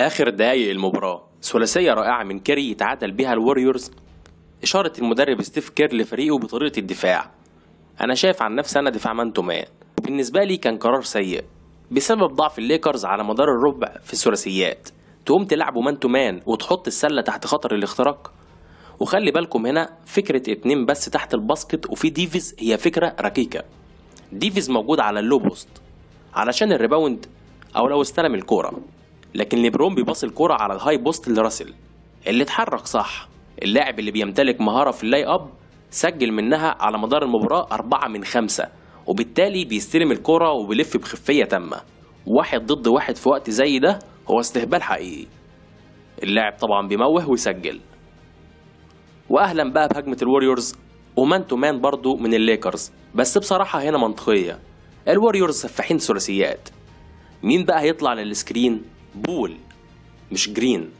آخر دقايق المباراة ثلاثية رائعة من كيري يتعادل بها الوريورز. إشارة المدرب ستيف كير لفريقه بطريقة الدفاع. أنا شايف عن نفسي أنا دفاع مان تو مان، بالنسبة لي كان قرار سيء بسبب ضعف الليكرز على مدار الربع في الثلاثيات. تقوم تلعبوا مان تو مان وتحط السلة تحت خطر الاختراق. وخلي بالكم هنا فكرة 2 بس تحت الباسكت وفي ديفيز هي فكرة ركيكة. ديفيز موجود على اللو بوست علشان الريباوند أو لو استلم الكورة، لكن ليبرون بيباص الكرة على الهاي بوست لراسل اللي اتحرك صح. اللاعب اللي بيمتلك مهارة في اللاي اب سجل منها على مدار المباراة 4 من 5، وبالتالي بيستلم الكرة وبيلف بخفية تامة. 1 ضد 1 في وقت زي ده هو استهبال حقيقي. اللاعب طبعا بيموه ويسجل. واهلا بقى بهجمة الوريورز ومان تو مان برضو من الليكرز، بس بصراحة هنا منطقية. الوريورز سفاحين ثلاثيات. مين بقى هيطلع للسكرين؟ بول مش جرين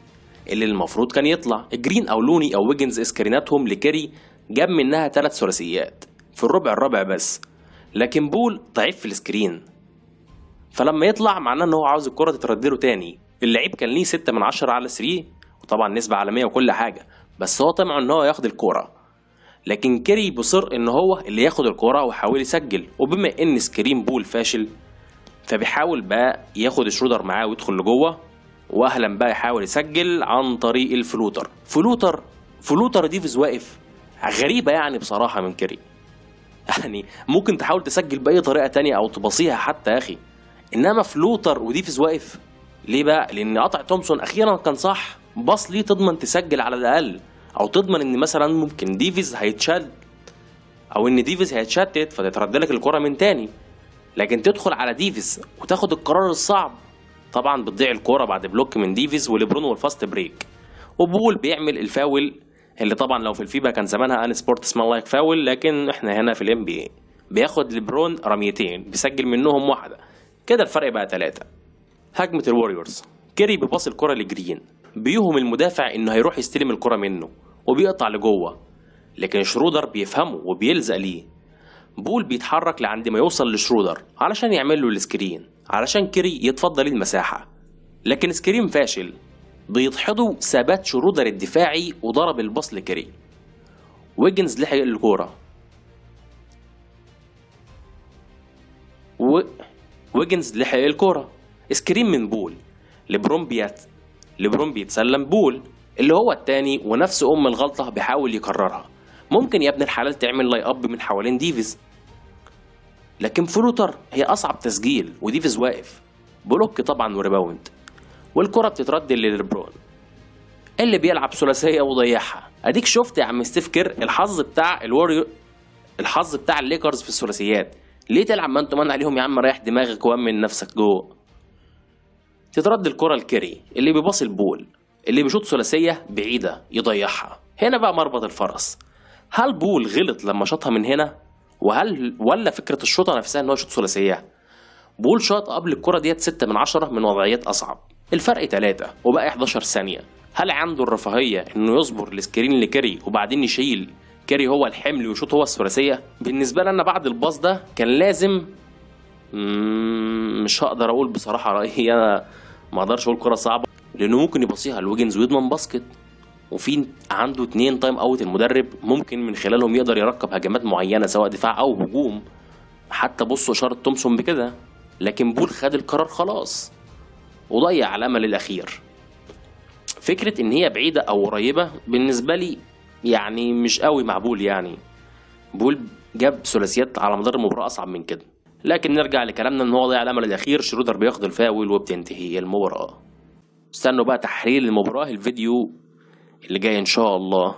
اللي المفروض كان يطلع. جرين او لوني او ويجنز سكريناتهم لكيري جاب منها 3 ثلاثيات في الربع بس، لكن بول ضعيف في السكرين، فلما يطلع معناه ان هو عاوز الكرة تتردله تاني. اللعيب كان ليه 6 من 10 على 3، وطبعا نسبة عالمية وكل حاجة، بس هو طمع ان هو ياخد الكرة. لكن كيري بصر ان هو اللي ياخد الكرة وحاول يسجل، وبما ان سكرين بول فاشل فبيحاول بقى ياخد شرودر معاه ويدخل لجوه، واهلا بقى يحاول يسجل عن طريق الفلوتر. فلوتر ديفيز واقف. غريبة يعني بصراحة من كيري. يعني ممكن تحاول تسجل بأي طريقة تانية او تبصيها حتى يا اخي، انما فلوتر وديفيز واقف ليه بقى؟ لان قطع تومسون اخيرا كان صح. باص ليه تضمن تسجل على الاقل، او تضمن ان مثلا ممكن ديفيز هيتشد او ان ديفيز هيتشتت فتترد لك الكرة من تاني. لكن تدخل على ديفيز وتاخد القرار الصعب، طبعا بتضيع الكوره بعد بلوك من ديفيز وليبرون والفاست بريك. وبول بيعمل الفاول اللي طبعا لو في الفيبا كان زمانها ان سبورت اسمها لايك فاول، لكن احنا هنا في الام بي اي. بياخد ليبرون رميتين بيسجل منهم واحده، كده الفرق بقى 3. هجمه الوريورز كيري بيباص الكره لجرين، بيوهم المدافع انه هيروح يستلم الكره منه وبيقطع لجوه، لكن شرودر بيفهمه وبيلزق ليه. بول بيتحرك لعند ما يوصل لشرودر علشان يعمل له السكرين، علشان كيري يتفضل المساحة، لكن سكرين فاشل. بيدحضوا ثبات شرودر الدفاعي وضرب الباص لكيري. ويجنز لحق الكورة. ويجنز لحق الكورة. سكرين من بول. ليبرون بيتسلم بول اللي هو التاني، ونفس الغلطة بيحاول يكررها. ممكن يا ابن الحلال تعمل لاي اب من حوالين ديفيز، لكن فلوتر هي اصعب تسجيل وديفيز واقف. بلوك طبعا وريباوند، والكرة بتترد لليبرون اللي بيلعب ثلاثيه وضيعها. اديك شفت يا عم ستيف كير الحظ بتاع الليكرز في الثلاثيات. ليه تلعب ما انت مان عليهم يا عم؟ ريح دماغك وامن نفسك جوه. تترد الكرة لكيري اللي بيباص البول اللي بيشوط ثلاثيه بعيده يضيعها. هنا بقى مربط الفرس. هل بول غلط لما شاطها من هنا، ولا فكرة الشوطة نفسها ان هو يشوط ثلاثية؟ بول شاط قبل الكرة ديت 6 من 10 من وضعيات اصعب. الفرق 3 وبقى 11 ثانية. هل عنده الرفاهية انه يصبر لسكرين لكيري وبعدين يشيل كيري هو الحمل ويشوط هو الثلاثية؟ بالنسبة لنا بعد الباص ده كان لازم مش هقدر اقول بصراحة رأيي، انا ما اقدرش اقول كرة صعبة لانه ممكن يبصيها لويجنز ويضمن باسكت، وفي عنده 2 تايم اوت المدرب ممكن من خلالهم يقدر يركب هجمات معينة سواء دفاع او هجوم. حتى بصوا اشارة تومسون بكده، لكن بول خد القرار خلاص وضيع الامل الاخير. فكرة ان هي بعيدة او قريبة بالنسبة لي يعني مش قوي مع بول. يعني بول جاب ثلاثيات على مدار المباراة اصعب من كده. لكن نرجع لكلامنا ان هو ضيع الامل الاخير. شرودر بياخد الفاول وبتنتهي المباراة. استنوا بقى تحليل المباراة الفيديو اللي جاي ان شاء الله.